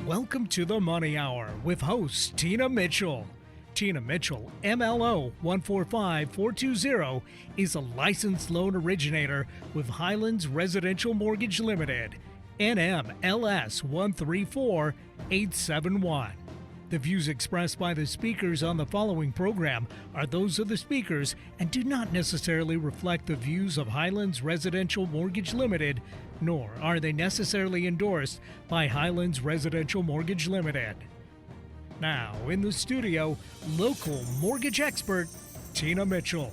Welcome to the Money Hour with host Tina Mitchell. Tina Mitchell, MLO 145420, is a licensed loan originator with Highlands Residential Mortgage Limited, NMLS 134871. The views expressed by the speakers on the following program are those of the speakers and do not necessarily reflect the views of Highlands Residential Mortgage Limited, nor are they necessarily endorsed by Highlands Residential Mortgage Limited. Now, in the studio, local mortgage expert, Tina Mitchell.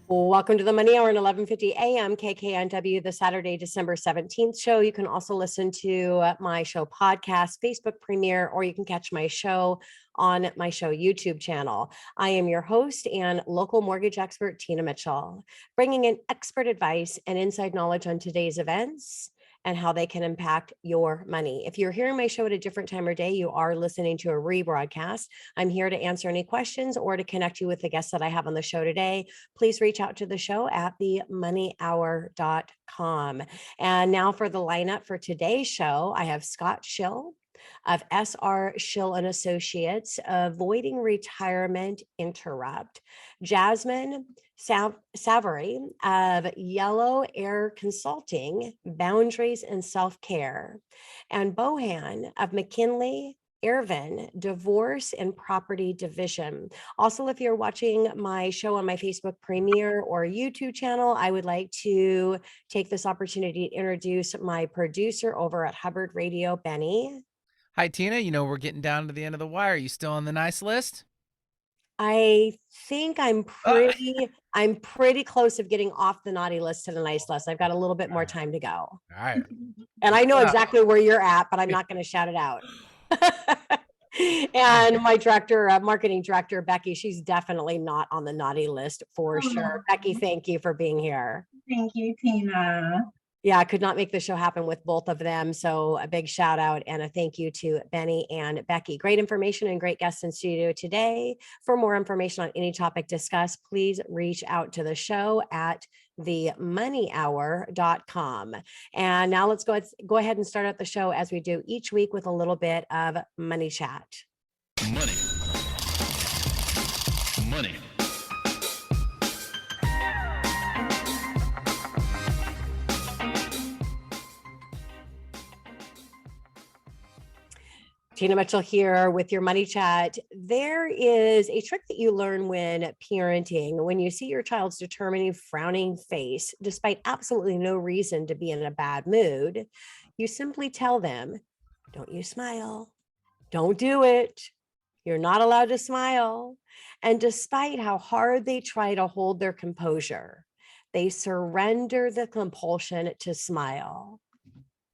Welcome to the Money Hour at 11:50 a.m. KKNW, the Saturday, December 17th show. You can also listen to my show podcast, Facebook premiere, or you can catch my show on my show YouTube channel. I am your host and local mortgage expert, Tina Mitchell, bringing in expert advice and inside knowledge on today's events and how they can impact your money. If you're hearing my show at a different time or day, you are listening to a rebroadcast. I'm here to answer any questions or to connect you with the guests that I have on the show today. Please reach out to the show at themoneyhour.com. And now for the lineup for today's show, I have Scott Schill of Schill Associates, Avoiding Retirement Interrupt, Jasmine Savory of Yellow Air Consulting, Boundaries and Self-Care, and Bohan of McKinley Irvin, Divorce and Property Division. Also, if you're watching my show on my Facebook premiere or YouTube channel, I would like to take this opportunity to introduce my producer over at Hubbard Radio, Benny. Hi, Tina. You know, we're getting down to the end of the wire. Are you still on the nice list? I think I'm pretty close of getting off the naughty list to the nice list. I've got a little bit more time to go. All right. And I know exactly where you're at, but I'm not going to shout it out. And my marketing director, Becky, she's definitely not on the naughty list for sure. Becky, thank you for being here. Thank you, Tina. Yeah, I could not make the show happen with both of them. So a big shout out and a thank you to Benny and Becky. Great information and great guests in studio today. For more information on any topic discussed, please reach out to the show at themoneyhour.com. And now let's go ahead and start out the show as we do each week with a little bit of money chat. Money. Tina Mitchell here with your money chat. There is a trick that you learn when parenting. When you see your child's determining, frowning face, despite absolutely no reason to be in a bad mood, you simply tell them, don't you smile. Don't do it. You're not allowed to smile. And despite how hard they try to hold their composure, they surrender the compulsion to smile,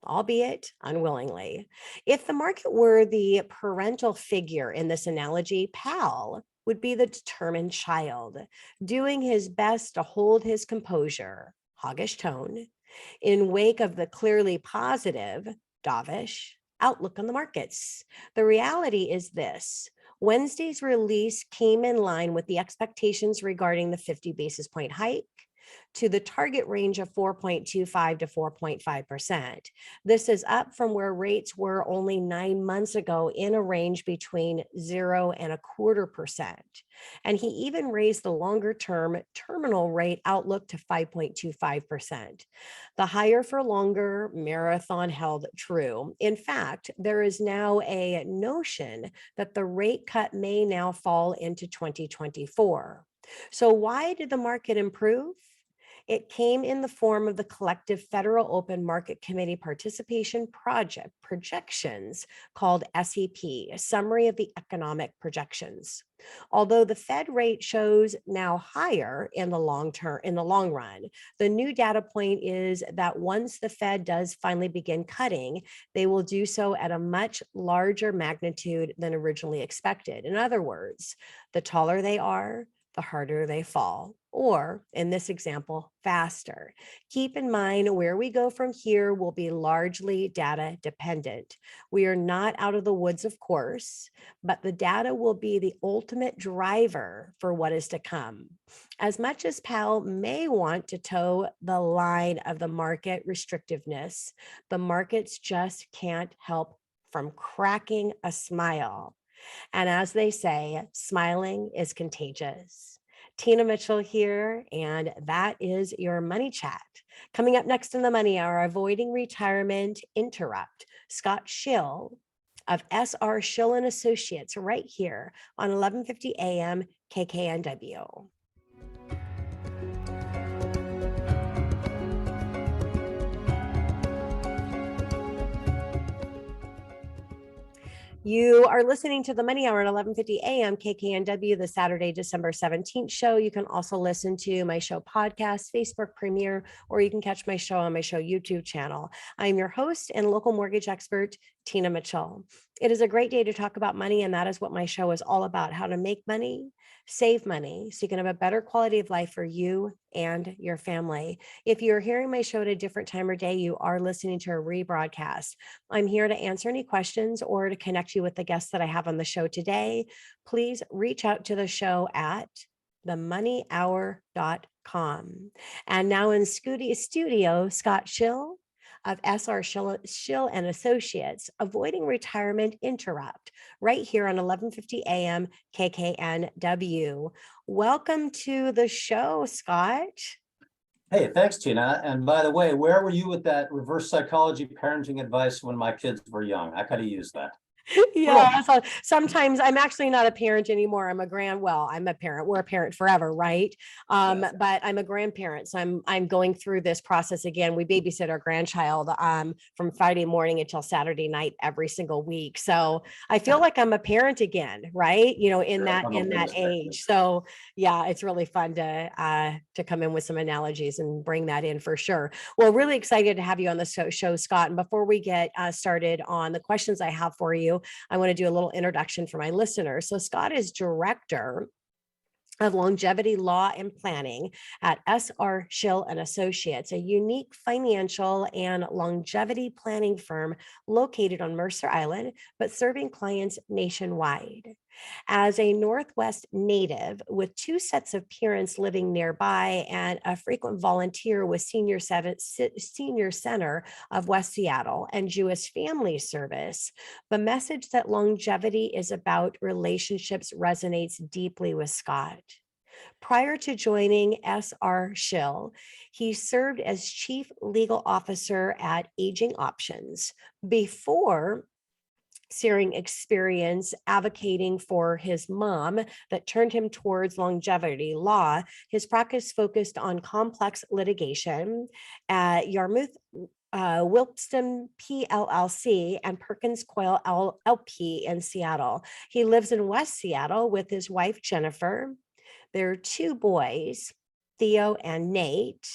albeit unwillingly. If the market were the parental figure in this analogy, Pal would be the determined child, doing his best to hold his composure, hoggish tone, in wake of the clearly positive, dovish outlook on the markets. The reality is this: Wednesday's release came in line with the expectations regarding the 50 basis point hike to the target range of 4.25 to 4.5%. This is up from where rates were only 9 months ago in a range between 0 and 0.25%. And he even raised the longer term terminal rate outlook to 5.25%. The higher for longer marathon held true. In fact, there is now a notion that the rate cut may now fall into 2024. So why did the market improve? It came in the form of the collective Federal Open Market Committee Participation Project projections called SEP, a summary of the economic projections. Although the Fed rate shows now higher in the long run, the new data point is that once the Fed does finally begin cutting, they will do so at a much larger magnitude than originally expected. In other words, the taller they are, the harder they fall. or in this example, faster. Keep in mind where we go from here will be largely data dependent. We are not out of the woods, of course, but the data will be the ultimate driver for what is to come. As much as Powell may want to toe the line of the market restrictiveness, the markets just can't help from cracking a smile. And as they say, smiling is contagious. Tina Mitchell here, and that is your Money Chat. Coming up next in the Money Hour, avoiding retirement interrupt, Scott Schill of SR Schill and Associates right here on 1150 AM KKNW. You are listening to the Money Hour at 1150 AM KKNW, the Saturday, December 17th show. You can also listen to my show podcast, Facebook premiere, or you can catch my show on my show YouTube channel. I'm your host and local mortgage expert, Tina Mitchell. It is a great day to talk about money, and that is what my show is all about: how to make money, save money, so you can have a better quality of life for you and your family. If you're hearing my show at a different time or day, you are listening to a rebroadcast. I'm here to answer any questions or to connect you with the guests that I have on the show today. Please reach out to the show at themoneyhour.com. And now in studio, Scott Schill of SR Schill and Associates, avoiding retirement interrupt, right here on 1150 AM KKNW. Welcome to the show, Scott. Hey, thanks, Tina. And by the way, where were you with that reverse psychology parenting advice when my kids were young? I could have used that. Yeah, so sometimes I'm actually not a parent anymore. I'm a parent. We're a parent forever, right? Yes. But I'm a grandparent, so I'm going through this process again. We babysit our grandchild from Friday morning until Saturday night every single week. So I feel like I'm a parent again, right? You know, in that age. So yeah, it's really fun to come in with some analogies and bring that in for sure. Well, really excited to have you on the show, Scott. And before we get started on the questions I have for you, I want to do a little introduction for my listeners. So Scott is director of longevity law and planning at SR Schill and Associates, a unique financial and longevity planning firm located on Mercer Island, but serving clients nationwide. As a Northwest native with 2 sets of parents living nearby and a frequent volunteer with Senior Center of West Seattle and Jewish Family Service, the message that longevity is about relationships resonates deeply with Scott. Prior to joining SR Schill, he served as Chief Legal Officer at AgingOptions before searing experience advocating for his mom that turned him towards longevity law. His practice focused on complex litigation at Yarmuth, Wilsdon PLLC, and Perkins Coie LP in Seattle. He lives in West Seattle with his wife, Jennifer. There are 2 boys, Theo and Nate,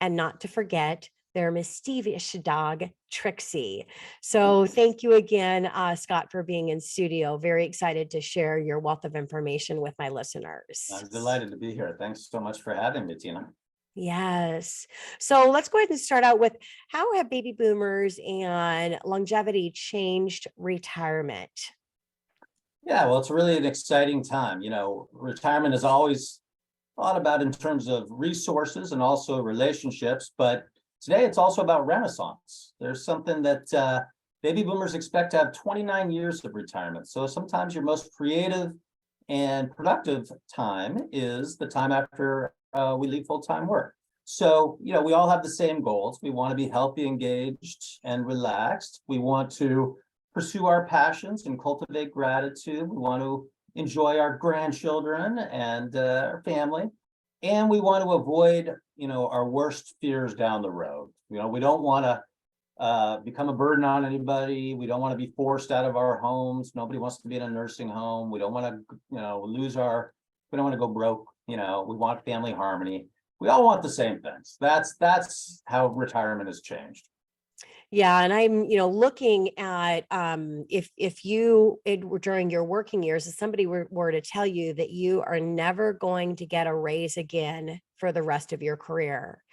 and not to forget their mischievous dog, Trixie. So thank you again, Scott, for being in studio. Very excited to share your wealth of information with my listeners. I'm delighted to be here. Thanks so much for having me, Tina. Yes. So let's go ahead and start out with, how have baby boomers and longevity changed retirement? Yeah, well, it's really an exciting time. You know, retirement is always thought about in terms of resources and also relationships, but today it's also about renaissance. There's something that baby boomers expect to have 29 years of retirement. So sometimes your most creative and productive time is the time after we leave full-time work. So, you know, we all have the same goals. We want to be healthy, engaged, and relaxed. We want to pursue our passions and cultivate gratitude. We want to enjoy our grandchildren and our family. And we want to avoid, you know, our worst fears down the road. You know, we don't want to become a burden on anybody. We don't want to be forced out of our homes. Nobody wants to be in a nursing home. We don't want to, you know, we don't want to go broke. You know, we want family harmony. We all want the same things. That's how retirement has changed. Yeah, and I'm, looking at if you during your working years, if somebody were to tell you that you are never going to get a raise again for the rest of your career,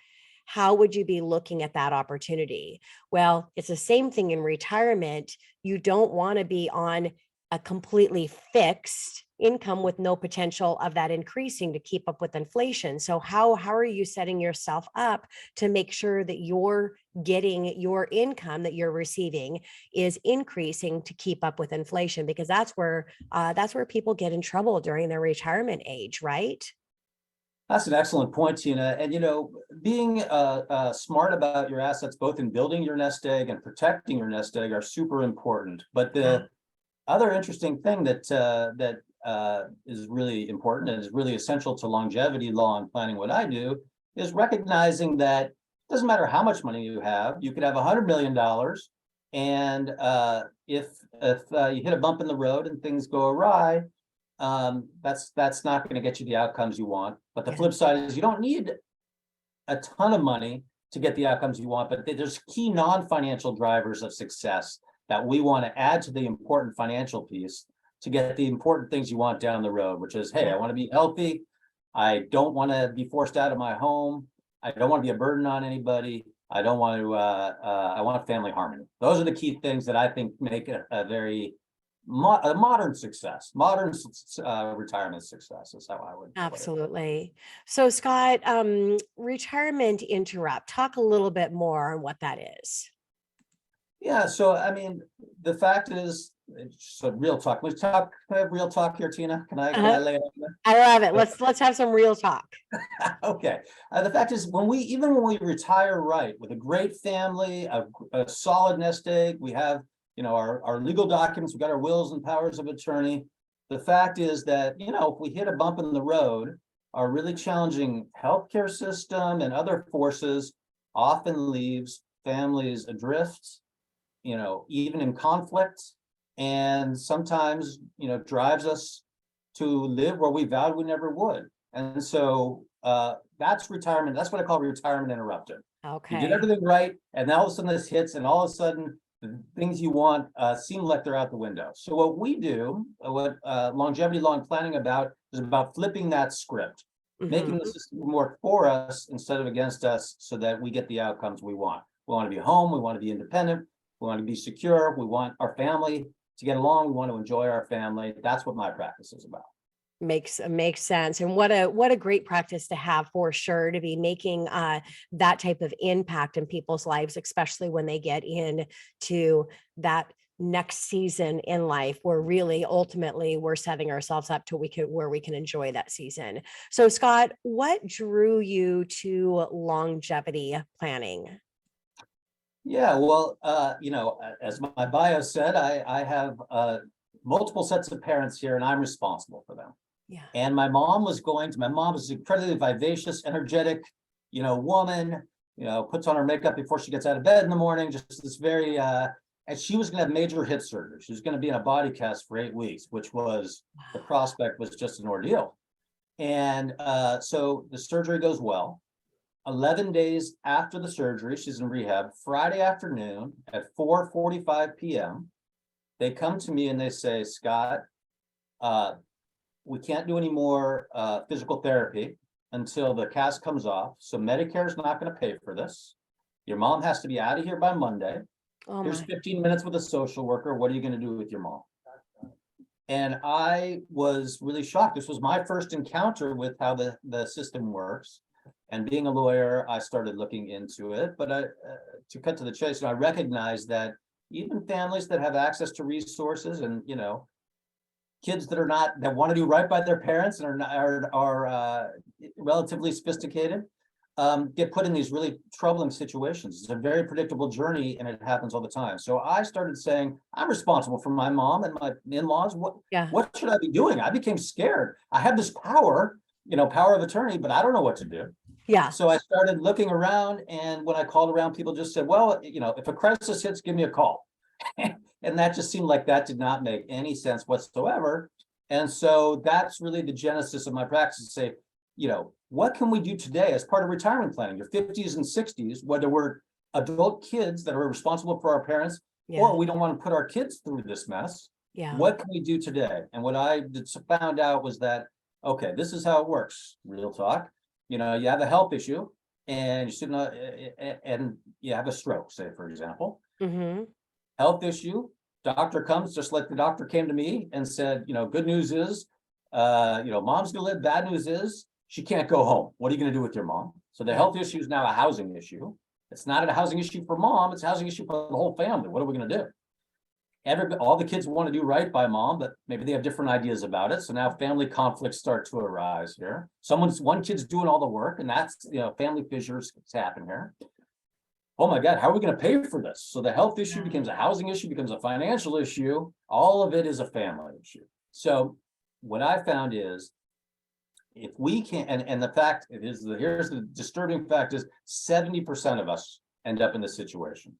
how would you be looking at that opportunity? Well, it's the same thing in retirement. You don't want to be on a completely fixed income with no potential of that increasing to keep up with inflation. So how are you setting yourself up to make sure that you're getting your income that you're receiving is increasing to keep up with inflation? Because that's where people get in trouble during their retirement age, right? That's an excellent point, Tina. And being smart about your assets, both in building your nest egg and protecting your nest egg, are super important. But the other interesting thing that is really important and is really essential to longevity law and planning what I do is recognizing that it doesn't matter how much money you have. You could have $100 million, and if you hit a bump in the road and things go awry, that's not going to get you the outcomes you want. But the flip side is you don't need a ton of money to get the outcomes you want, but there's key non-financial drivers of success that we want to add to the important financial piece to get the important things you want down the road, which is, hey, I want to be healthy. I don't want to be forced out of my home. I don't want to be a burden on anybody. I don't want to, I want family harmony. Those are the key things that I think make a very modern success, modern retirement success is how I would put it. Absolutely. So Scott, retirement interrupt, talk a little bit more on what that is. Yeah, so I mean, the fact is, so real talk. Can I have real talk here, Tina? Can I lay it on there? I love it. Let's have some real talk. Okay. The fact is, when we retire right with a great family, a solid nest egg, we have our legal documents, we've got our wills and powers of attorney. The fact is that if we hit a bump in the road, our really challenging healthcare system and other forces often leaves families adrift, even in conflict, and sometimes drives us to live where we vowed we never would. And so that's retirement. That's what I call retirement interrupted. Okay. You did everything right, and now all of a sudden this hits, and all of a sudden the things you want seem like they're out the window. So what we do, what longevity law and planning is about flipping that script, making the system work for us instead of against us, so that we get the outcomes we want. We want to be home. We want to be independent. We want to be secure. We want our family to get along. We want to enjoy our family. That's what my practice is about. Makes sense. And what a great practice to have, for sure, to be making that type of impact in people's lives, especially when they get into that next season in life, where really ultimately we're setting ourselves up to where we can enjoy that season. So Scott, what drew you to longevity planning? Yeah, well, as my bio said, I have multiple sets of parents here, and I'm responsible for them. Yeah. And my mom was an incredibly vivacious, energetic, woman, puts on her makeup before she gets out of bed in the morning, just this very, and she was going to have major hip surgery. She was going to be in a body cast for 8 weeks, which was, the prospect was just an ordeal. And so the surgery goes well. 11 days after the surgery, she's in rehab. Friday afternoon at 4:45 p.m., they come to me and they say, Scott, we can't do any more physical therapy until the cast comes off. So Medicare is not going to pay for this. Your mom has to be out of here by Monday. Here's 15 minutes with a social worker. What are you going to do with your mom? And I was really shocked. This was my first encounter with how the system works. And being a lawyer, I started looking into it. But to cut to the chase, I recognized that even families that have access to resources and, kids that want to do right by their parents and are relatively sophisticated, get put in these really troubling situations. It's a very predictable journey, and it happens all the time. So I started saying, I'm responsible for my mom and my in-laws. What should I be doing? I became scared. I have this power, power of attorney, but I don't know what to do. Yeah. So I started looking around, and when I called around, people just said, well, if a crisis hits, give me a call. And that just seemed like that did not make any sense whatsoever. And so that's really the genesis of my practice, to say, what can we do today as part of retirement planning, your 50s and 60s, whether we're adult kids that are responsible for our parents, Yeah. or we don't want to put our kids through this mess. Yeah. What can we do today? And what I found out was that, okay, this is how it works. Real talk. You know, you have a health issue and you should not, and you have a stroke, say, for example. Mm-hmm. Health issue, doctor comes, just like the doctor came to me and said, you know, good news is, mom's gonna live. Bad news is she can't go home. What are you gonna do with your mom? So the health issue is now a housing issue. It's not a housing issue for mom, it's a housing issue for the whole family. What are we gonna do? All the kids want to do right by mom, but maybe they have different ideas about it. So now family conflicts start to arise here. One kid's doing all the work, and that's, family fissures happen here. Oh my God, how are we going to pay for this? So the health issue becomes a housing issue, becomes a financial issue. All of it is a family issue. So what I found is, if we can, and the fact here's the disturbing fact is 70% of us end up in this situation.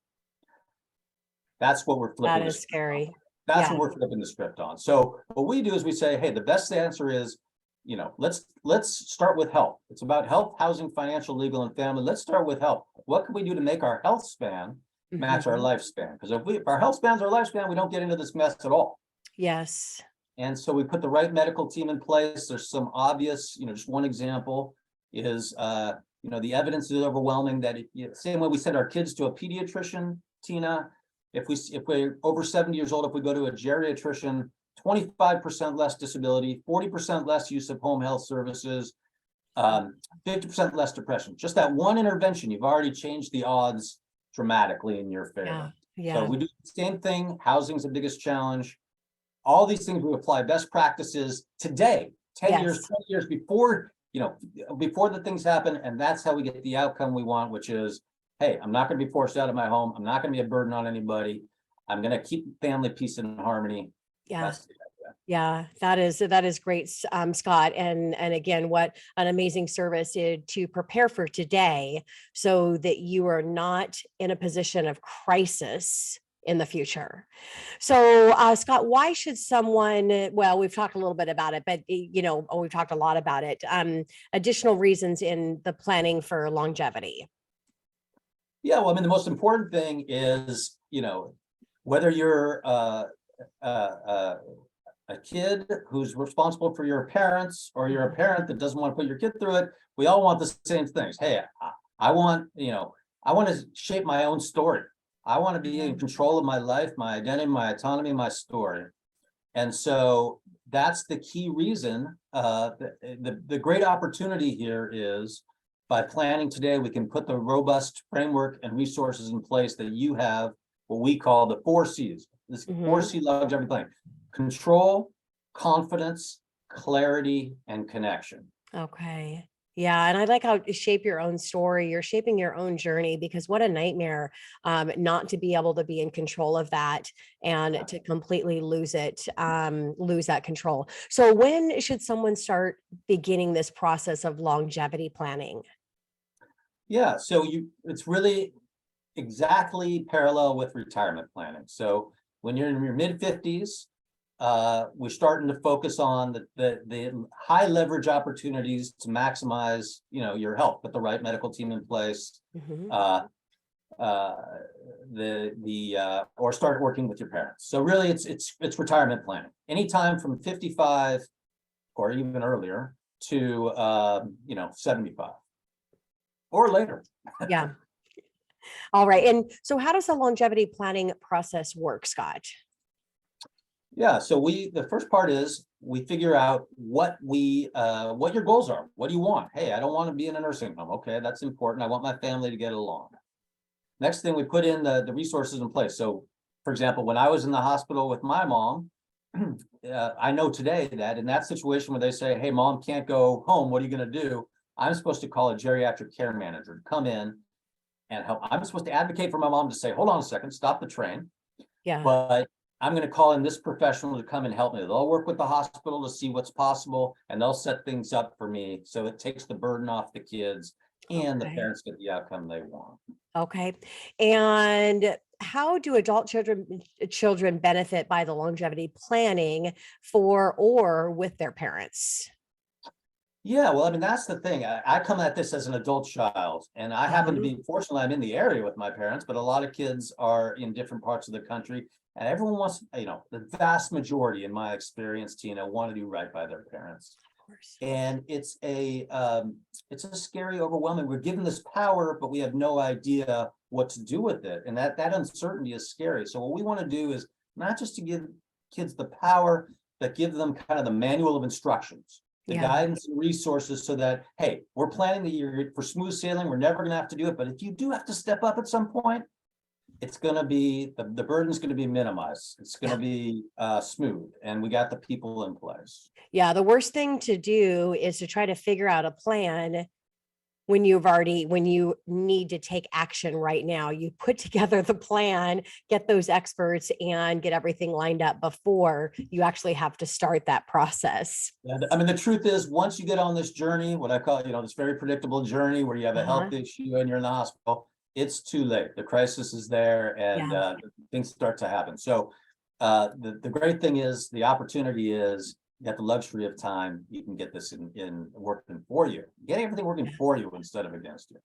That's what we're flipping. That is scary. That's Yeah. what we're flipping the script on. So what we do is we say, hey, the best answer is, let's start with health. It's about health, housing, financial, legal, and family. Let's start with health. What can we do to make our health span match our lifespan? Because if our health spans our lifespan, we don't get into this mess at all. Yes. And so we put the right medical team in place. There's some obvious, just one example is, the evidence is overwhelming that same way we send our kids to a pediatrician, Tina, if we're over 70 years old, if we go to a geriatrician, 25% less disability, 40% less use of home health services, 50% less depression. Just that one intervention, you've already changed the odds dramatically in your favor. Yeah. So we do the same thing. Housing's the biggest challenge. All these things, we apply best practices today, 10 years, 20 years before, before the things happen. And that's how we get the outcome we want, which is, hey, I'm not going to be forced out of my home. I'm not going to be a burden on anybody. I'm going to keep family peace and harmony. Yeah. Yeah, that is great, Scott. And again, what an amazing service to prepare for today so that you are not in a position of crisis in the future. So, Scott, why should someone, well, we've talked a little bit about it, but we've talked a lot about it. Additional reasons in the planning for longevity. Yeah, well, I mean, the most important thing is, whether you're a kid who's responsible for your parents, or you're a parent that doesn't want to put your kid through it, we all want the same things. Hey, I want to shape my own story. I want to be in control of my life, my identity, my autonomy, my story. And so that's the key reason. The great opportunity here is, by planning today, we can put the robust framework and resources in place that you have, what we call the 4 C's. This 4C longevity plan: control, confidence, clarity, and connection. Okay. Yeah. And I like how you shape your own story. You're shaping your own journey, because what a nightmare not to be able to be in control of that and to completely lose that control. So when should someone start beginning this process of longevity planning? Yeah, so it's really exactly parallel with retirement planning. So when you're in your mid-50s, we're starting to focus on the high leverage opportunities to maximize, your health, put the right medical team in place, or start working with your parents. So really it's retirement planning. Anytime from 55 or even earlier to 75 or later. Yeah. All right. And so how does the longevity planning process work, Scott? Yeah, so the first part is we figure out what your goals are. What do you want? Hey, I don't want to be in a nursing home. Okay, that's important. I want my family to get along. Next thing, we put in the resources in place. So, for example, when I was in the hospital with my mom, I know today that in that situation where they say, hey, mom can't go home, what are you going to do? I'm supposed to call a geriatric care manager to come in and help. I'm supposed to advocate for my mom to say, hold on a second, stop the train. Yeah. But I'm going to call in this professional to come and help me. They'll work with the hospital to see what's possible, and they'll set things up for me. So it takes the burden off the kids, and the parents get the outcome they want. Okay. And how do adult children benefit by the longevity planning for or with their parents? Yeah, well, I mean, that's the thing. I come at this as an adult child, and I happen to Um, be, fortunately, I'm in the area with my parents, but a lot of kids are in different parts of the country. And everyone wants, the vast majority, in my experience, Tina, want to do right by their parents. of course. And it's a scary, overwhelming. We're given this power, but we have no idea what to do with it. And that uncertainty is scary. So what we want to do is not just to give kids the power, but give them kind of the manual of instructions, the Yeah. guidance and resources so that, hey, we're planning the year for smooth sailing. We're never going to have to do it. But if you do have to step up at some point, it's going to be, the burden's going to be minimized. It's going to be smooth. And we got the people in place. Yeah. The worst thing to do is to try to figure out a plan when you need to take action right now. You put together the plan, get those experts, and get everything lined up before you actually have to start that process. Yeah, I mean, the truth is, once you get on this journey, what I call, this very predictable journey where you have a health issue and you're in the hospital, it's too late. The crisis is there and things start to happen. So the great thing is, the opportunity is, you got the luxury of time. You can get this in working for you, getting everything working for you instead of against you.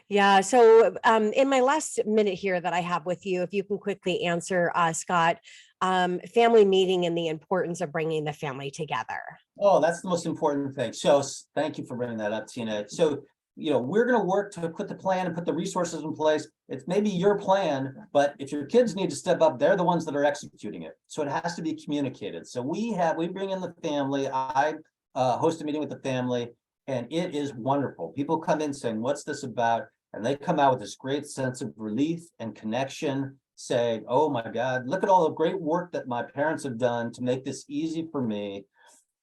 Yeah. So in my last minute here that I have with you, if you can quickly answer, Scott, family meeting and the importance of bringing the family together. Oh, that's the most important thing. So thank you for bringing that up, Tina. So, we're going to work to put the plan and put the resources in place. It's maybe your plan, but if your kids need to step up, they're the ones that are executing it. So it has to be communicated. So we bring in the family. I host a meeting with the family, and it is wonderful. People come in saying, what's this about? And they come out with this great sense of relief and connection, saying, oh my God, look at all the great work that my parents have done to make this easy for me.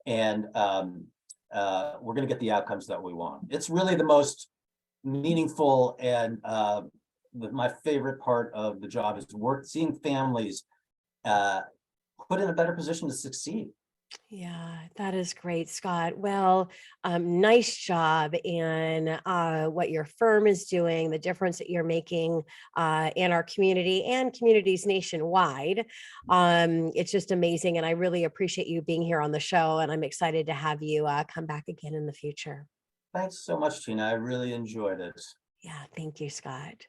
And we're going to get the outcomes that we want. It's really the most meaningful and my favorite part of the job is seeing families put in a better position to succeed. Yeah, that is great, Scott. Well, nice job in what your firm is doing, the difference that you're making in our community and communities nationwide. It's just amazing. And I really appreciate you being here on the show. And I'm excited to have you come back again in the future. Thanks so much, Tina. I really enjoyed it. Yeah, thank you, Scott.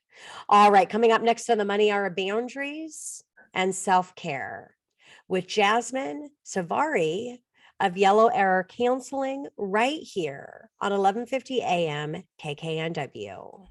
All right, coming up next on the Money Hour, boundaries and self-care with Jasmine Savari of Yellow Arrow Counseling right here on 1150 AM KKNW.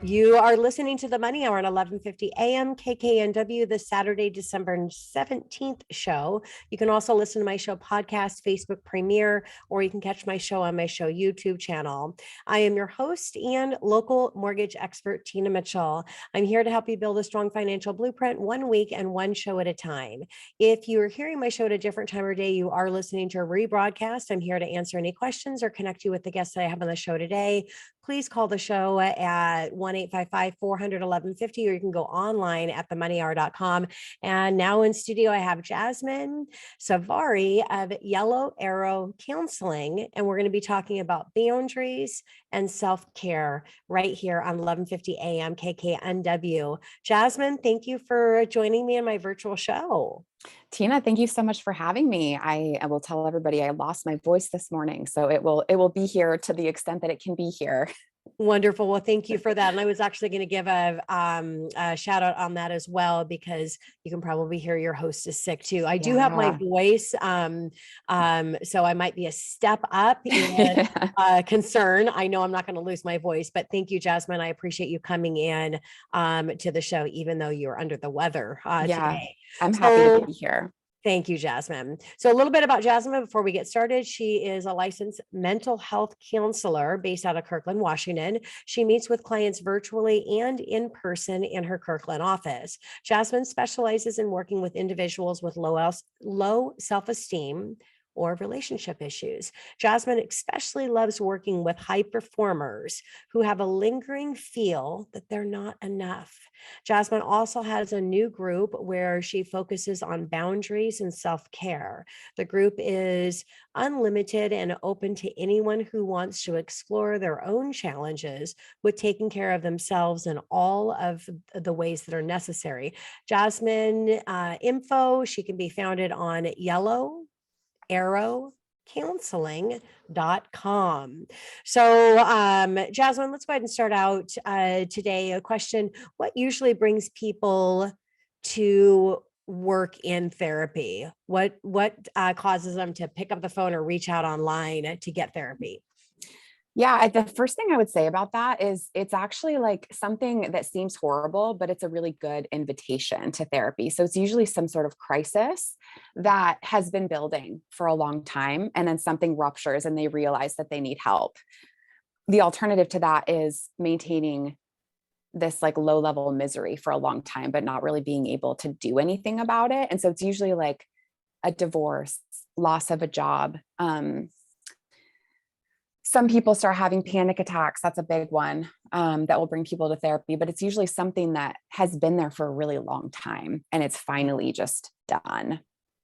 You are listening to the Money Hour at 1150 AM KKNW, the Saturday, December 17th show. You can also listen to my show podcast, Facebook premiere, or you can catch my show on my show YouTube channel. I am your host and local mortgage expert, Tina Mitchell. I'm here to help you build a strong financial blueprint 1 week and one show at a time. If you are hearing my show at a different time or day, you are listening to a rebroadcast. I'm here to answer any questions or connect you with the guests that I have on the show today. Please call the show at 1-855-400-1150, or you can go online at themoneyhour.com. And now in studio, I have Jasmine Savari of Yellow Arrow Counseling, and we're going to be talking about boundaries and self-care right here on 1150 AM KKNW. Jasmine, thank you for joining me in my virtual show. Tina, thank you so much for having me. I will tell everybody I lost my voice this morning, so it will be here to the extent that it can be here. Wonderful. Well, thank you for that. And I was actually going to give a shout out on that as well, because you can probably hear your host is sick too. I do have my voice. So I might be a step up in concern. I know I'm not going to lose my voice, but thank you, Jasmine. I appreciate you coming in to the show, even though you're under the weather today. I'm happy to be here. Thank you, Jasmine. So a little bit about Jasmine before we get started. She is a licensed mental health counselor based out of Kirkland, Washington. She meets with clients virtually and in person in her Kirkland office. Jasmine specializes in working with individuals with low self-esteem or relationship issues. Jasmine especially loves working with high performers who have a lingering feel that they're not enough. Jasmine also has a new group where she focuses on boundaries and self-care. The group is unlimited and open to anyone who wants to explore their own challenges with taking care of themselves in all of the ways that are necessary. Jasmine info, she can be founded on Yellow Arrow counseling.com. So Jasmine, let's go ahead and start out today. A question: what usually brings people to work in therapy? What causes them to pick up the phone or reach out online to get therapy? Yeah, the first thing I would say about that is it's actually like something that seems horrible, but it's a really good invitation to therapy. So it's usually some sort of crisis that has been building for a long time, and then something ruptures and they realize that they need help. The alternative to that is maintaining this like low level misery for a long time, but not really being able to do anything about it. And so it's usually like a divorce, loss of a job, some people start having panic attacks. That's a big one that will bring people to therapy, but it's usually something that has been there for a really long time and it's finally just done.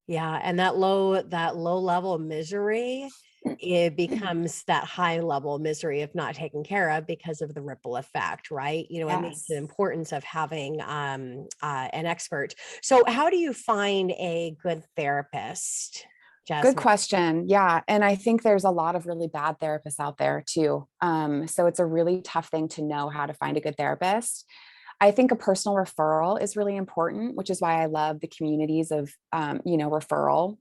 Yeah. And that low level misery, it becomes that high level misery if not taken care of because of the ripple effect, right? You know, and Yes. the importance of having an expert. So how do you find a good therapist? Jasmine? Good question. Yeah. And I think there's a lot of really bad therapists out there too. So it's a really tough thing to know how to find a good therapist. I think a personal referral is really important, which is why I love the communities of, referral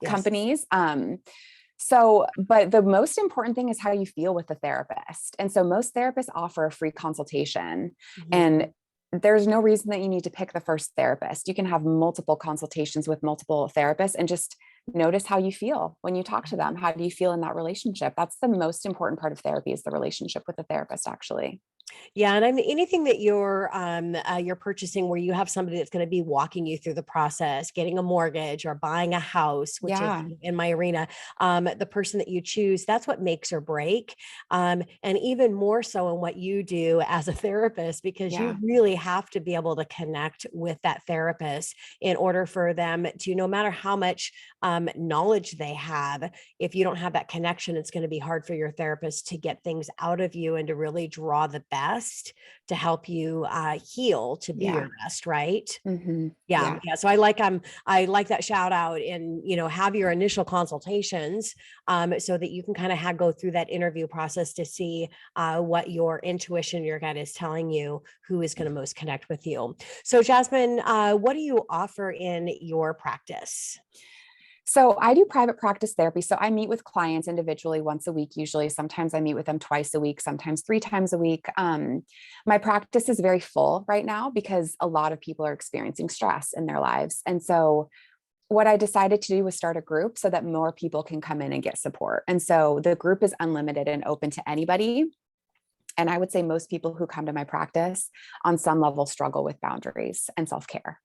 Yes. companies. But the most important thing is how you feel with the therapist. And so most therapists offer a free consultation, and there's no reason that you need to pick the first therapist. You can have multiple consultations with multiple therapists and just notice how you feel when you talk to them. How do you feel in that relationship? That's the most important part of therapy, is the relationship with the therapist, actually. Yeah, and I mean anything that you're purchasing where you have somebody that's going to be walking you through the process, getting a mortgage or buying a house, which is in my arena, the person that you choose, that's what makes or break. And even more so in what you do as a therapist, because you really have to be able to connect with that therapist in order for them to, no matter how much knowledge they have, if you don't have that connection, it's going to be hard for your therapist to get things out of you and to really draw the best to help you heal, to be your best, right? Yeah. So I like that shout out, and have your initial consultations so that you can kind of go through that interview process to see what your intuition, your gut is telling you who is going to most connect with you. So Jasmine, what do you offer in your practice? So I do private practice therapy. So I meet with clients individually once a week, usually. Sometimes I meet with them twice a week, sometimes 3 times a week. My practice is very full right now because a lot of people are experiencing stress in their lives. And so what I decided to do was start a group so that more people can come in and get support. And so the group is unlimited and open to anybody. And I would say most people who come to my practice on some level struggle with boundaries and self-care.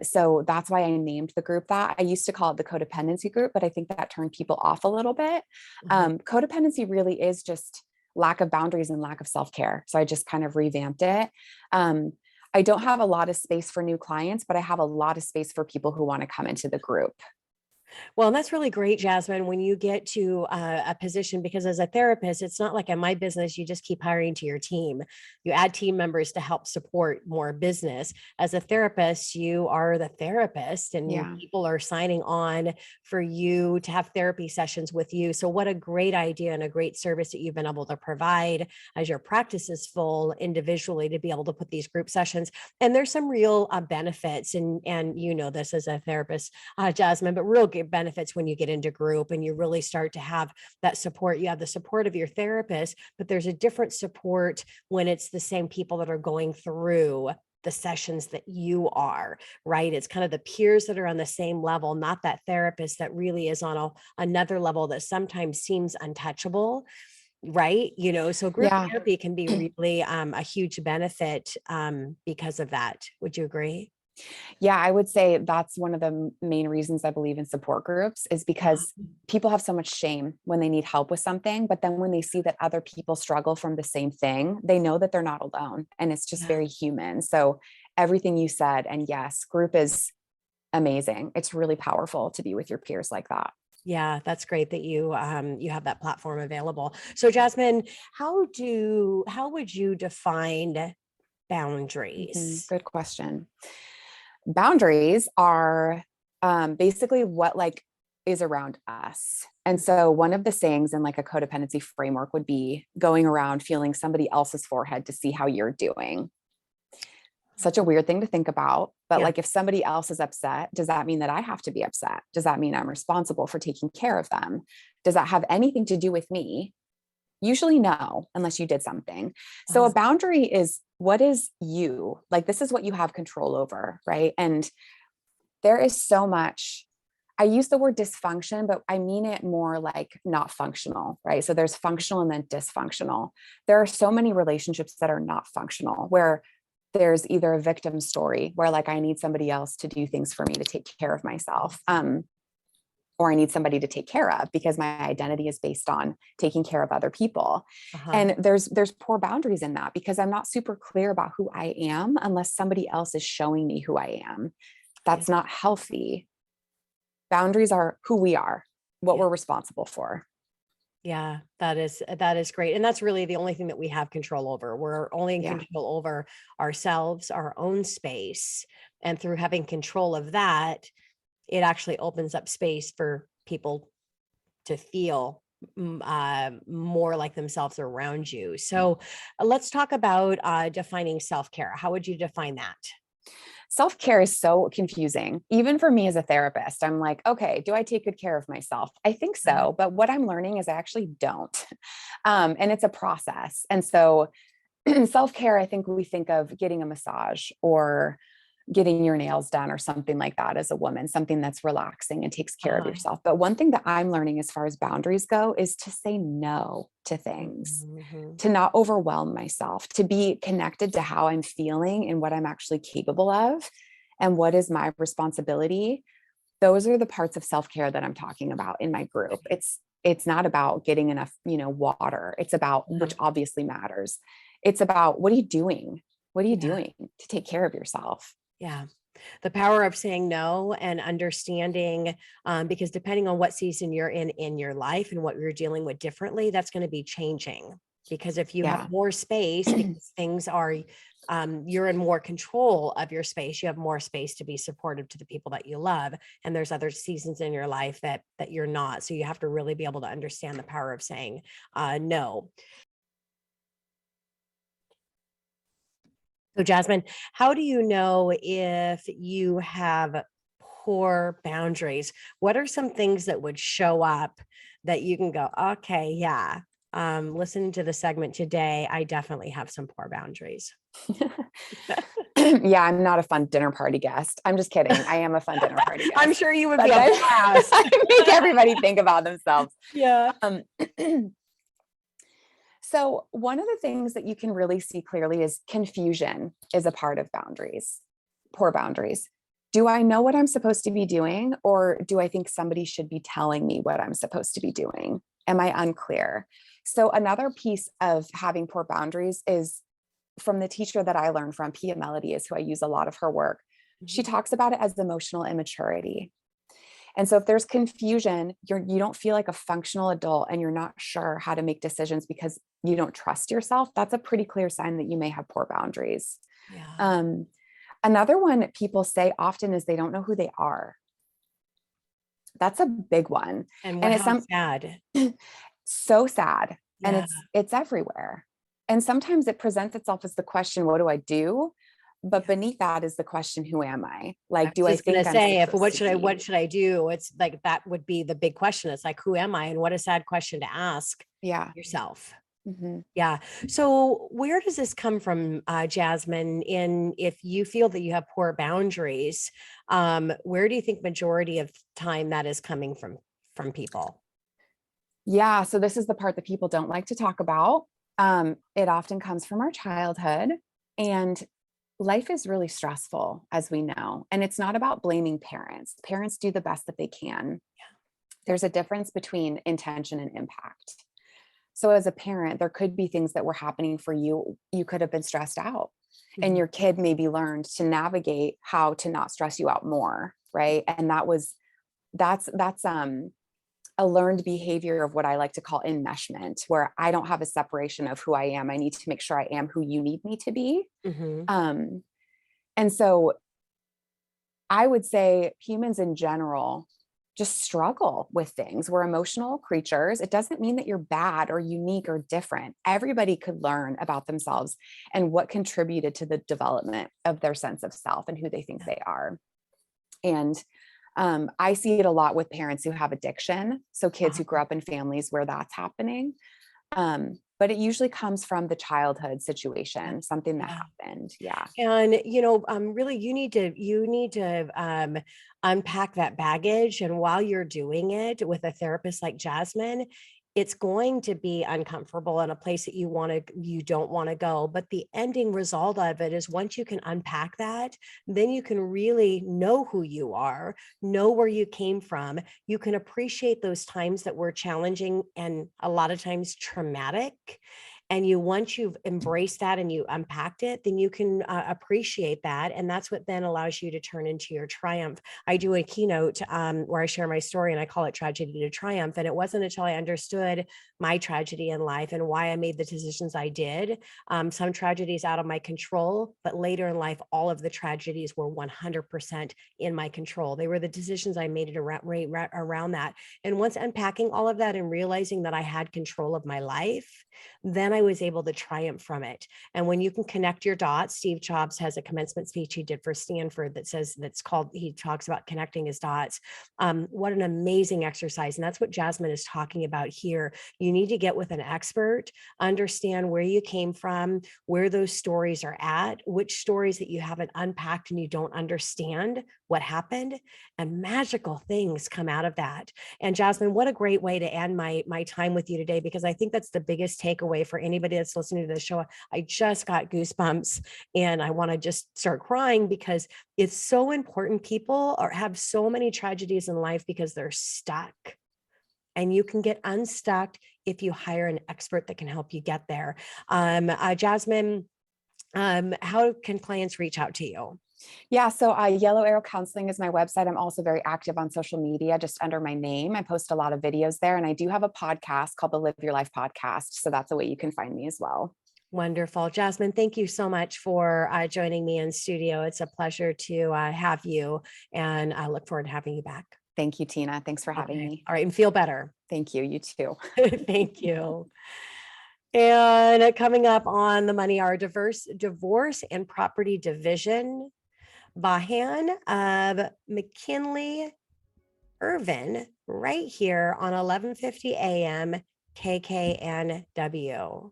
So that's why I named the group that. I used to call it the codependency group, but I think that turned people off a little bit. Codependency really is just lack of boundaries and lack of self-care. So I just kind of revamped it. I don't have a lot of space for new clients, but I have a lot of space for people who want to come into the group. Well, and that's really great, Jasmine, when you get to a position, because as a therapist, it's not like in my business, you just keep hiring to your team. You add team members to help support more business. As a therapist, you are the therapist, and people are signing on for you to have therapy sessions with you. So what a great idea and a great service that you've been able to provide as your practice is full individually, to be able to put these group sessions. And there's some real benefits, and this as a therapist, Jasmine, but real benefits when you get into group and you really start to have that support. You have the support of your therapist, but there's a different support when it's the same people that are going through the sessions that you are, right? It's kind of the peers that are on the same level, not that therapist that really is on another level that sometimes seems untouchable, right? So group therapy can be really a huge benefit because of that. Would you agree? Yeah, I would say that's one of the main reasons I believe in support groups is because people have so much shame when they need help with something, but then when they see that other people struggle from the same thing, they know that they're not alone, and it's just Yeah. very human. So everything you said, and yes, group is amazing. It's really powerful to be with your peers like that. Yeah, that's great that you have that platform available. So Jasmine, how would you define boundaries? Good question. Boundaries are basically what like is around us. And so one of the sayings in like a codependency framework would be going around feeling somebody else's forehead to see how you're doing. Such a weird thing to think about, but Yeah. like if somebody else is upset, does that mean that I have to be upset? Does that mean I'm responsible for taking care of them? Does that have anything to do with me? Usually no, unless you did something. So a boundary is what is you, like this is what you have control over, right? And there is so much, I use the word dysfunction, but I mean it more like not functional, right? So there's functional and then dysfunctional. There are so many relationships that are not functional, where there's either a victim story where like I need somebody else to do things for me to take care of myself. Or I need somebody to take care of because my identity is based on taking care of other people. And there's poor boundaries in that because I'm not super clear about who I am unless somebody else is showing me who I am. That's not healthy. Boundaries are who we are, what we're responsible for. Yeah, that is great. And that's really the only thing that we have control over. We're only in control over ourselves, our own space. And through having control of that, it actually opens up space for people to feel more like themselves around you. So let's talk about defining self-care. How would you define that? Self-care is so confusing. Even for me as a therapist, I'm like, okay, do I take good care of myself? I think so. But what I'm learning is I actually don't. And it's a process. And so self-care, I think we think of getting a massage or getting your nails done or something like that as a woman, something that's relaxing and takes care of yourself. But one thing that I'm learning as far as boundaries go is to say no to things, to not overwhelm myself, to be connected to how I'm feeling and what I'm actually capable of and what is my responsibility. Those are the parts of self-care that I'm talking about in my group. It's not about getting enough, water. It's about, which obviously matters. It's about, what are you doing? What are you doing to take care of yourself? Yeah. The power of saying no and understanding, because depending on what season you're in your life and what you're dealing with differently, that's going to be changing. Because if you have more space, because things are, you're in more control of your space, you have more space to be supportive to the people that you love. And there's other seasons in your life that you're not. So you have to really be able to understand the power of saying no. So Jasmine, how do you know if you have poor boundaries? What are some things that would show up that you can go, okay, yeah, listening to the segment today, I definitely have some poor boundaries. Yeah, I'm not a fun dinner party guest. I'm just kidding. I am a fun dinner party guest. I'm sure you would But be a blast. I make everybody think about themselves. Yeah. So one of the things that you can really see clearly is confusion is a part of boundaries, poor boundaries. Do I know what I'm supposed to be doing, or do I think somebody should be telling me what I'm supposed to be doing? Am I unclear? So another piece of having poor boundaries is from the teacher that I learned from, Pia Melody is who I use a lot of her work. She talks about it as emotional immaturity. And so if there's confusion, you don't feel like a functional adult and you're not sure how to make decisions because you don't trust yourself, that's a pretty clear sign that you may have poor boundaries. Yeah. Another one that people say often is they don't know who they are. That's a big one. And it's sad. So sad. Yeah. And it's everywhere. And sometimes it presents itself as the question, what do I do? But beneath that is the question, who am I? Like, do I think I'm say, if what supposed should I do? It's like, that would be the big question. It's like, who am I? And what a sad question to ask yourself. Yeah. So where does this come from, Jasmine, if you feel that you have poor boundaries, where do you think majority of time that is coming from people? Yeah. So this is the part that people don't like to talk about. It often comes from our childhood, and life is really stressful, as we know, and it's not about blaming parents. Parents do the best that they can. There's a difference between intention and impact. So as a parent, there could be things that were happening for you. You could have been stressed out, and your kid maybe learned to navigate how to not stress you out more, right? And that's a learned behavior of what I like to call enmeshment, where I don't have a separation of who I am. I need to make sure I am who you need me to be. And so I would say humans in general just struggle with things. We're emotional creatures. It doesn't mean that you're bad or unique or different. Everybody could learn about themselves and what contributed to the development of their sense of self and who they think they are. And I see it a lot with parents who have addiction. So kids who grow up in families where that's happening. But it usually comes from the childhood situation, something that happened. Yeah. And, really you need to unpack that baggage. And while you're doing it with a therapist like Jasmine, it's going to be uncomfortable in a place that you don't want to go. But the ending result of it is once you can unpack that, then you can really know who you are, know where you came from. You can appreciate those times that were challenging and a lot of times traumatic. And once you've embraced that and you unpacked it, then you can appreciate that. And that's what then allows you to turn into your triumph. I do a keynote where I share my story and I call it Tragedy to Triumph. And it wasn't until I understood my tragedy in life and why I made the decisions I did. Some tragedies out of my control, but later in life, all of the tragedies were 100% in my control. They were the decisions I made around that. And once unpacking all of that and realizing that I had control of my life, then I was able to triumph from it. And when you can connect your dots, Steve Jobs has a commencement speech he did for Stanford he talks about connecting his dots. What an amazing exercise. And that's what Jasmine is talking about here. You need to get with an expert, understand where you came from, where those stories are at, which stories that you haven't unpacked and you don't understand what happened, and magical things come out of that. And Jasmine, what a great way to end my time with you today, because I think that's the biggest takeaway for anybody that's listening to the show. I just got goosebumps and I want to just start crying because it's so important. People have so many tragedies in life because they're stuck, and you can get unstuck if you hire an expert that can help you get there. Jasmine, how can clients reach out to you? Yeah. So Yellow Arrow Counseling is my website. I'm also very active on social media, just under my name. I post a lot of videos there, and I do have a podcast called the Live Your Life Podcast. So that's a way you can find me as well. Wonderful. Jasmine, thank you so much for joining me in studio. It's a pleasure to have you, and I look forward to having you back. Thank you, Tina. Thanks for having me. All right. And feel better. Thank you. You too. Thank you. And coming up on the Money Hour, divorce and property division, Vahan of McKinley Irvin, right here on 1150 AM KKNW.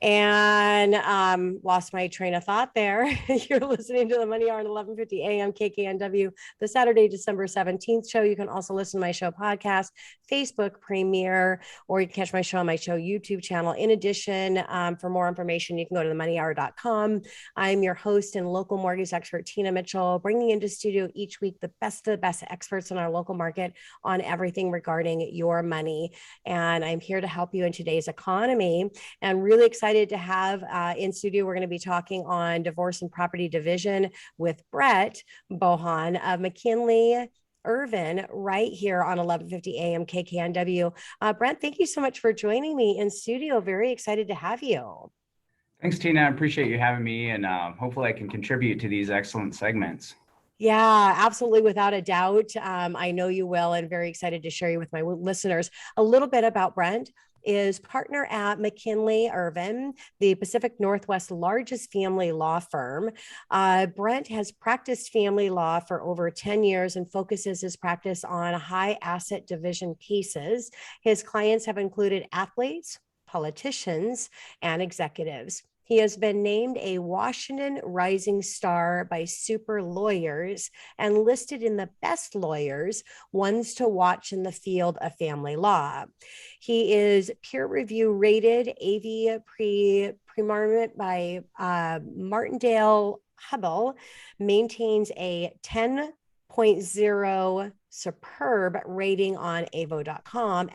And lost my train of thought there. You're listening to the Money Hour at 1150 AM KKNW, the Saturday, December 17th show. You can also listen to my show podcast, Facebook premiere, or you can catch my show on my show YouTube channel. In addition, for more information, you can go to themoneyhour.com. I'm your host and local mortgage expert, Tina Mitchell, bringing into studio each week the best of the best experts in our local market on everything regarding your money. And I'm here to help you in today's economy, and really excited to have in studio. We're going to be talking on divorce and property division with Brett Bohan of McKinley Irvin, right here on 1150 AM KKNW. Brent, thank you so much for joining me in studio. Very excited to have you. Thanks, Tina. I appreciate you having me, and hopefully I can contribute to these excellent segments. Yeah, absolutely. Without a doubt. I know you will, and very excited to share you with my listeners a little bit about Brent. Is partner at McKinley Irvin, the Pacific Northwest largest family law firm. Brent has practiced family law for over 10 years and focuses his practice on high asset division cases. His clients have included athletes, politicians, and executives. He has been named a Washington Rising Star by Super Lawyers and listed in the best lawyers, ones to watch in the field of family law. He is peer review rated AV Premarment by Martindale Hubble, maintains a 10.0 superb rating on avo.com,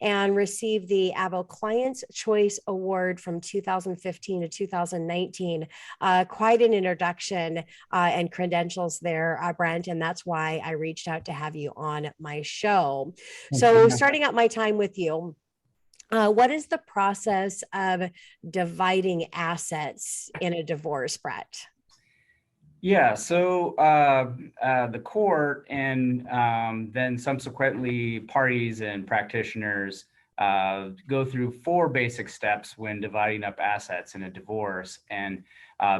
and received the Avo Clients Choice Award from 2015 to 2019. Quite an introduction and credentials there, Brent, and that's why I reached out to have you on my show. So starting out my time with you, what is the process of dividing assets in a divorce, Brett? Yeah, so the court and then subsequently parties and practitioners go through 4 basic steps when dividing up assets in a divorce. And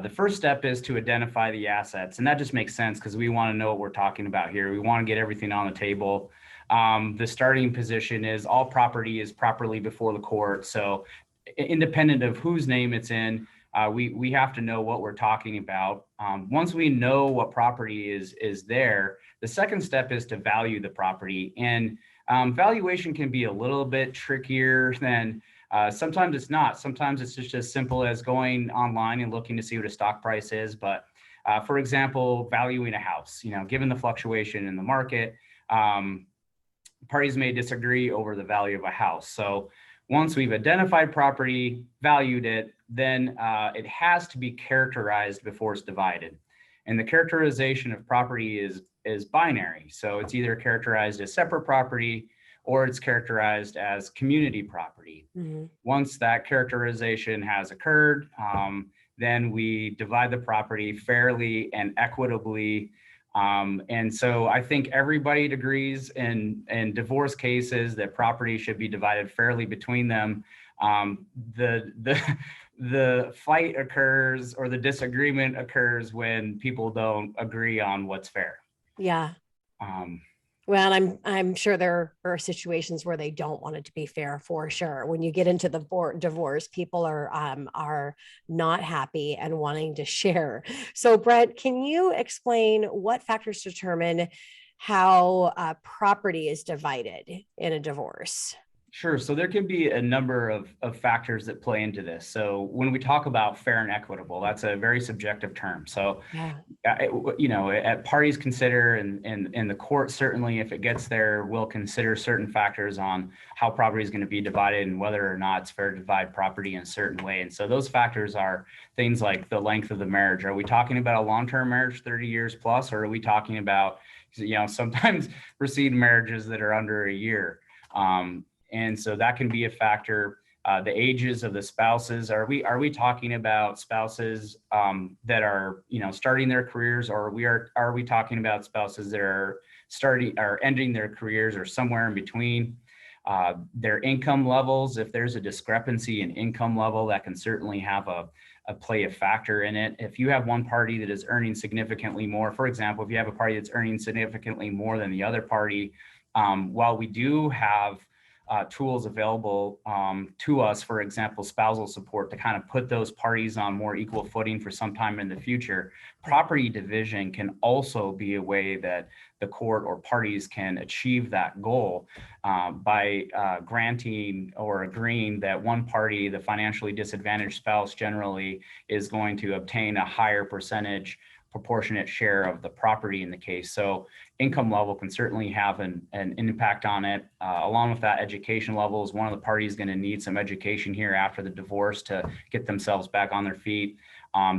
the first step is to identify the assets. And that just makes sense because we want to know what we're talking about here. We want to get everything on the table. The starting position is all property is properly before the court. So independent of whose name it's in, we have to know what we're talking about. Once we know what property is there, the second step is to value the property. And valuation can be a little bit trickier than sometimes it's not. Sometimes it's just as simple as going online and looking to see what a stock price is. But for example, valuing a house, given the fluctuation in the market, parties may disagree over the value of a house. So once we've identified property, valued it, then it has to be characterized before it's divided. And the characterization of property is binary. So it's either characterized as separate property or it's characterized as community property. Mm-hmm. Once that characterization has occurred, then we divide the property fairly and equitably. And so I think everybody agrees in divorce cases that property should be divided fairly between them. The fight occurs or the disagreement occurs when people don't agree on what's fair. Yeah. Well, I'm sure there are situations where they don't want it to be fair, for sure. When you get into the divorce, people are not happy and wanting to share. So, Brett, can you explain what factors determine how property is divided in a divorce? Sure. So there can be a number of factors that play into this. So when we talk about fair and equitable, that's a very subjective term. So, parties consider and the court certainly, if it gets there, will consider certain factors on how property is going to be divided and whether or not it's fair to divide property in a certain way. And so those factors are things like the length of the marriage. Are we talking about a long-term marriage, 30 years plus, or are we talking about, sometimes received marriages that are under a year? And so that can be a factor. The ages of the spouses. Are we talking about spouses that are starting their careers, or are we talking about spouses that are starting or ending their careers, or somewhere in between? Their income levels. If there's a discrepancy in income level, that can certainly have a factor in it. If you have one party that is earning significantly more, for example, if you have a party that's earning significantly more than the other party, while we do have tools available to us, for example, spousal support, to kind of put those parties on more equal footing for some time in the future. Property division can also be a way that the court or parties can achieve that goal by granting or agreeing that one party, the financially disadvantaged spouse, generally is going to obtain a higher percentage proportionate share of the property in the case. So income level can certainly have an impact on it. Along with that, education level is one of the parties going to need some education here after the divorce to get themselves back on their feet.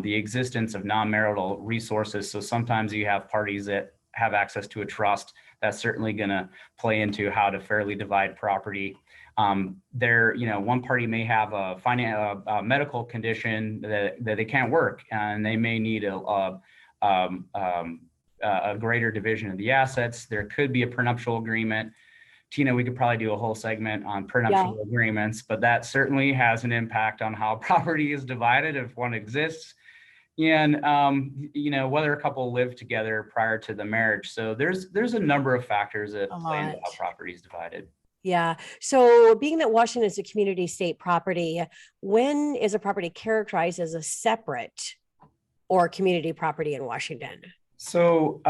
The existence of non-marital resources. So sometimes you have parties that have access to a trust. That's certainly going to play into how to fairly divide property. One party may have a medical condition that they can't work, and they may need a greater division of the assets. There could be a prenuptial agreement. Tina, we could probably do a whole segment on prenuptial agreements, but that certainly has an impact on how property is divided if one exists, and whether a couple live together prior to the marriage. So there's a number of factors that play into how property is divided. Yeah. So being that Washington is a community state property, when is a property characterized as a separate or community property in Washington? So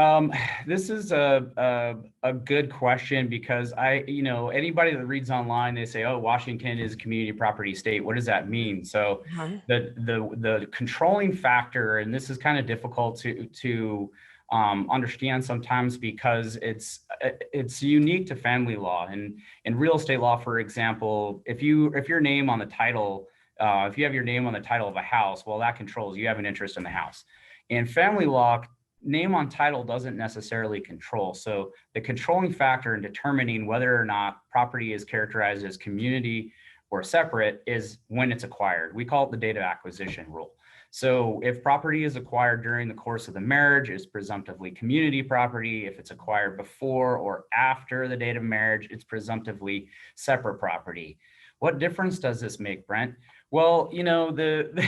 this is a good question because anybody that reads online, they say, oh, Washington is a community property state. What does that mean? So the controlling factor, and this is kind of difficult to understand sometimes because it's unique to family law and in real estate law. For example, if your name on the title, if you have your name on the title of a house, well, that controls, you have an interest in the house. In family law, name on title doesn't necessarily control. So the controlling factor in determining whether or not property is characterized as community or separate is when it's acquired. We call it the date of acquisition rule. So if property is acquired during the course of the marriage, it's presumptively community property. If it's acquired before or after the date of marriage, it's presumptively separate property. What difference does this make, Brent? Well, the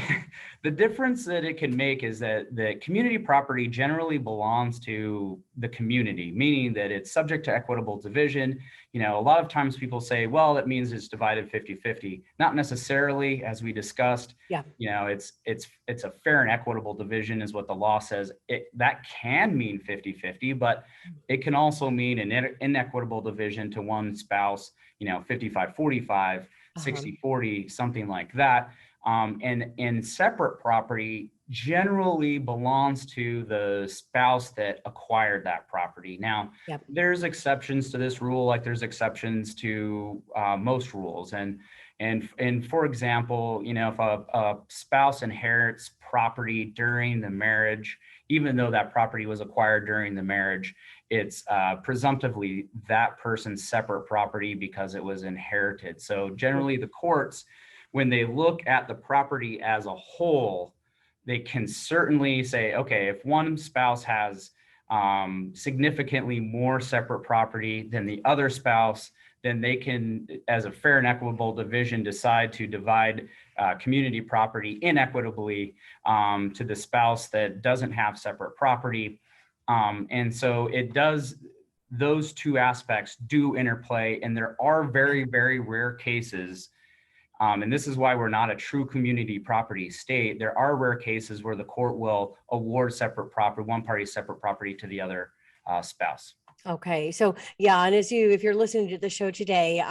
difference that it can make is that the community property generally belongs to the community, meaning that it's subject to equitable division. A lot of times people say, well, that means it's divided 50-50. Not necessarily, as we discussed. Yeah. It's a fair and equitable division is what the law says. That can mean 50-50, but it can also mean an inequitable division to one spouse, 55-45. 60-40, something like that. And separate property generally belongs to the spouse that acquired that property. Now, there's exceptions to this rule, like there's exceptions to most rules. And for example, if a spouse inherits property during the marriage, even though that property was acquired during the marriage, it's presumptively that person's separate property because it was inherited. So generally the courts, when they look at the property as a whole, they can certainly say, okay, if one spouse has significantly more separate property than the other spouse, then they can, as a fair and equitable division, decide to divide community property inequitably to the spouse that doesn't have separate property. And so it does, those two aspects do interplay, and there are very, very rare cases. And this is why we're not a true community property state. There are rare cases where the court will award separate property, one party's separate property to the other spouse. Okay. So yeah. And if you're listening to the show today,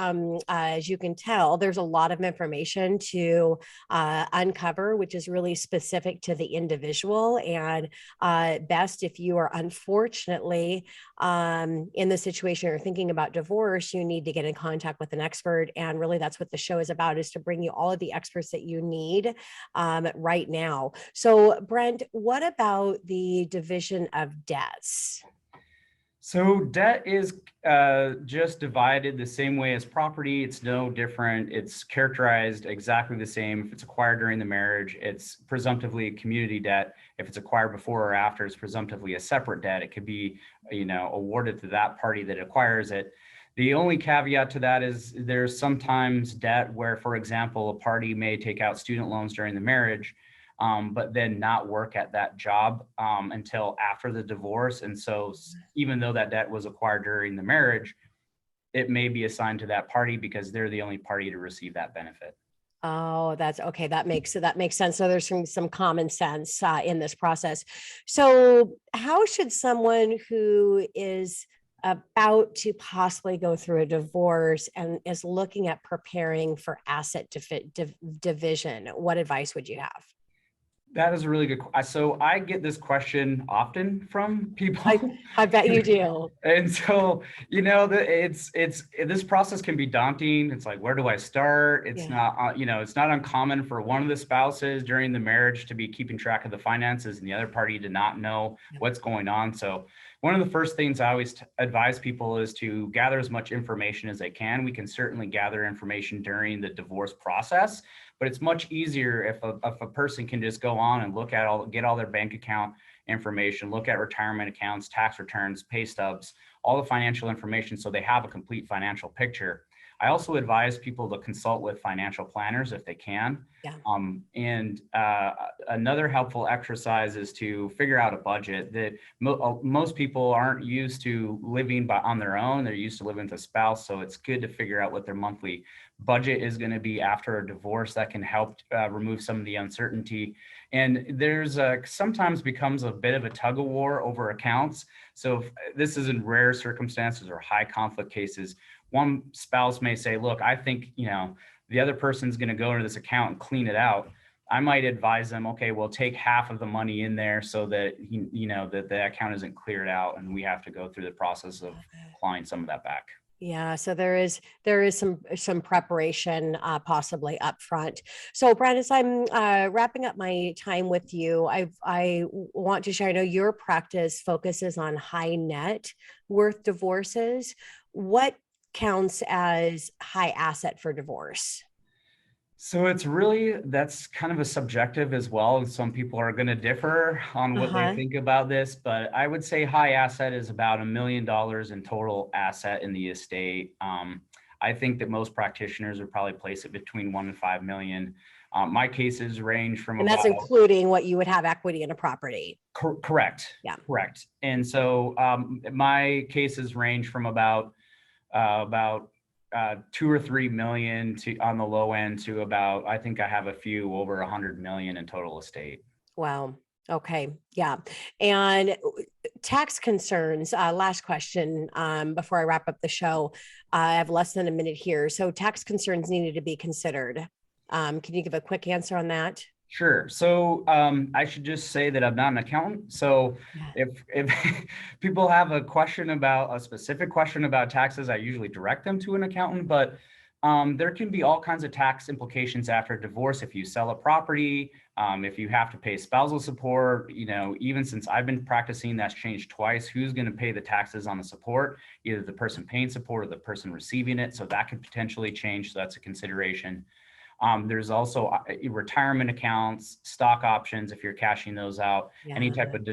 as you can tell, there's a lot of information to uncover, which is really specific to the individual. And best if you are unfortunately in the situation or thinking about divorce, you need to get in contact with an expert. And really that's what the show is about, is to bring you all of the experts that you need right now. So Brent, what about the division of debts? So debt is just divided the same way as property. It's no different. It's characterized exactly the same. If it's acquired during the marriage, it's presumptively a community debt. If it's acquired before or after, it's presumptively a separate debt. It could be, awarded to that party that acquires it. The only caveat to that is there's sometimes debt where, for example, a party may take out student loans during the marriage, but then not work at that job until after the divorce. And so even though that debt was acquired during the marriage, it may be assigned to that party because they're the only party to receive that benefit. Oh, that's okay. That makes sense. So there's some common sense in this process. So how should someone who is about to possibly go through a divorce and is looking at preparing for asset division, what advice would you have? That is a really good question. So I get this question often from people. I bet you do. And so, this process can be daunting. It's like, where do I start? It's not, it's not uncommon for one of the spouses during the marriage to be keeping track of the finances and the other party to not know what's going on. So one of the first things I always advise people is to gather as much information as they can. We can certainly gather information during the divorce process, but it's much easier if a person can just go on and get all their bank account information, look at retirement accounts, tax returns, pay stubs, all the financial information, so they have a complete financial picture. I also advise people to consult with financial planners if they can. Yeah. And another helpful exercise is to figure out a budget that most people aren't used to living on their own. They're used to living with a spouse. So it's good to figure out what their monthly budget is going to be after a divorce. That can help remove some of the uncertainty. And there's sometimes becomes a bit of a tug of war over accounts. So if this is in rare circumstances or high conflict cases, one spouse may say, look, I think, the other person's going to go into this account and clean it out. I might advise them, okay, well, take half of the money in there so that, that the account isn't cleared out and we have to go through the process of clawing some of that back. Yeah, so there is some preparation possibly up front. So Brent, as I'm wrapping up my time with you, I want to share, I know your practice focuses on high net worth divorces. What counts as high asset for divorce? So that's kind of a subjective as well. Some people are going to differ on what they think about this, but I would say high asset is about $1 million in total asset in the estate. I think that most practitioners would probably place it between 1 and 5 million. My cases range from that's including what you would have equity in a property. Correct. Yeah. Correct. And so my cases range from about 2 or 3 million on the low end to about, I think I have a few over 100 million in total estate. Wow. Okay. Yeah. And tax concerns, last question before I wrap up the show. I have less than a minute here. So tax concerns needed to be considered. Can you give a quick answer on that? Sure. So I should just say that I'm not an accountant. So if people have a specific question about taxes, I usually direct them to an accountant. But there can be all kinds of tax implications after divorce. If you sell a property, if you have to pay spousal support, even since I've been practicing, that's changed twice. Who's going to pay the taxes on the support? Either the person paying support or the person receiving it. So that could potentially change. So that's a consideration. There's also retirement accounts, stock options, if you're cashing those out, any type of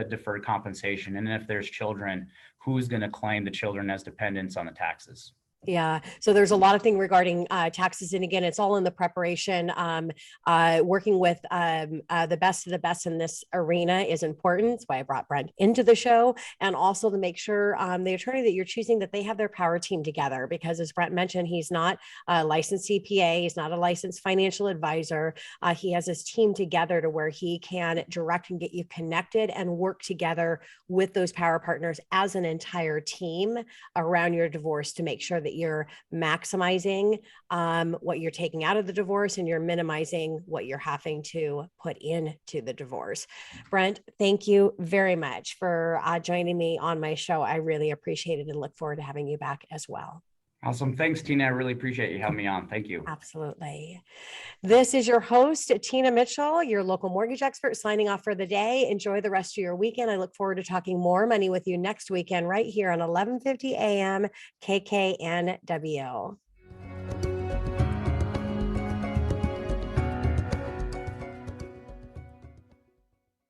deferred compensation. And if there's children, who's going to claim the children as dependents on the taxes? Yeah. So there's a lot of things regarding taxes. And again, it's all in the preparation. Working with the best of the best in this arena is important. That's why I brought Brent into the show. And also to make sure the attorney that you're choosing, that they have their power team together. Because as Brent mentioned, he's not a licensed CPA. He's not a licensed financial advisor. He has his team together to where he can direct and get you connected and work together with those power partners as an entire team around your divorce to make sure that you're maximizing what you're taking out of the divorce and you're minimizing what you're having to put into the divorce. Brent, thank you very much for joining me on my show. I really appreciate it and look forward to having you back as well. Awesome. Thanks, Tina. I really appreciate you having me on. Thank you. Absolutely. This is your host, Tina Mitchell, your local mortgage expert, signing off for the day. Enjoy the rest of your weekend. I look forward to talking more money with you next weekend right here on 1150 AM KKNW.